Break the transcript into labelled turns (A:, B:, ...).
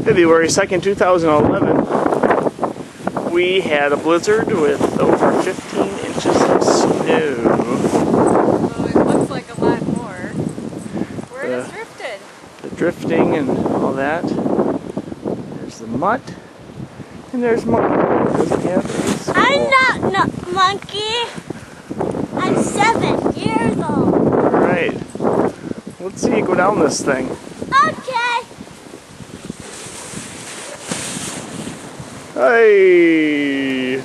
A: February 2nd, 2011, we had a blizzard with over 15 inches of snow.
B: So it looks like a lot more. Where it has drifted.
A: The drifting and all that. There's the mutt. And there's Monkey. Doesn't have any school.
C: I'm not Monkey. I'm 7 years old.
A: Alright. Let's see you go down this thing.
C: Okay.
A: Hey!